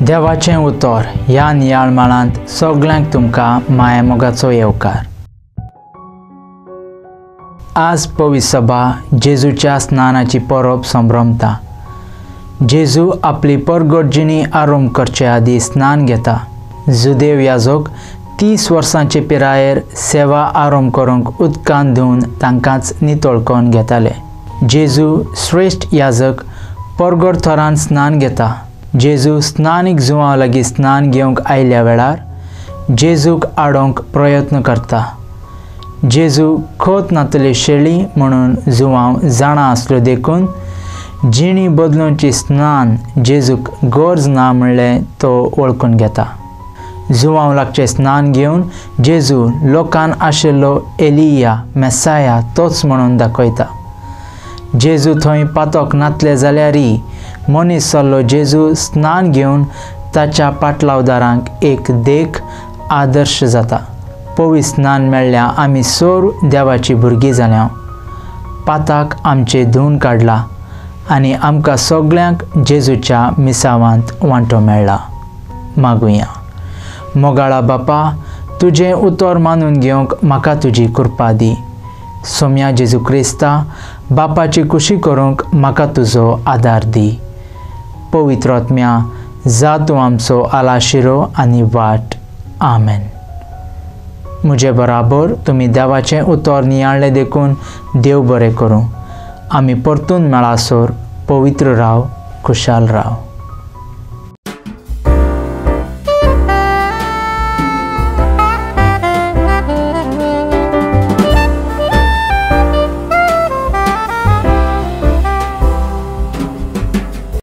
देवाचें उतर ह्या नियाळमाळांत सगळ्यांक तुमकां माया मोगाचो येवकार। आज पवित्र सभा जेजूच्या स्नानाची परब संभ्रमता। जेजू आपली परगटजिणी आरंभ करचे आदी स्नान घेता। जुदेव याजक 30 वर्सांचे पिरायेर सेवा आरंभ करूंक उदकान धुवन तांकांच नितळ करून घेताले। जेजू श्रेष्ठ याजक परगट थरान स्नान घेता। जेजू स्नानीक जुवां लागीं स्नान घेवंक आयल्या वेळार जेजूक आडोवंक प्रयत्न करता। जेजू खत नातली शेळी म्हणून जुवांव जाणा आसलो देखून जिणी बदलूंची स्नान जेजूक गरज ना म्हणलें तो वळखून घेता। जुवांव लागचें स्नान घेवन जेजू लोकान आशिल्लो एलिया मेसाया तोच म्हणून दाखयता। जेजू थंय पातोक नातले जाल्यारय मनीस जाल्लो जेजू स्नान घेवन ताच्या पाटलावदारांक एक देख आदर्श जाता। पवित्र स्नान मेळ्ळ्या आमी सोर देवाची भुरगीं जाल्या। पाताक आमचे धुवन काडला आनी आमकां सगळ्यांक जेजूच्या मिसावांत वांटो मेळ्ळा। मागुया। मोगाळा बापा, तुजें उतर मानून घेवंक म्हाका तुजी कृपा दी। सोम्या जेजू क्रिस्ता, बापाची खुशी करूंक म्हाका तुजो आदार दी। पवित्र आत्म्या, जा तूं आमचो आलाशिरो आनी वाट। आमेन। म्हजे बराबर तुमी देवाचें उतर नियाळ्ळें देखून देव बरें करूं। आमी परतून मेळासोर पवित्र राव, खुशाल राव।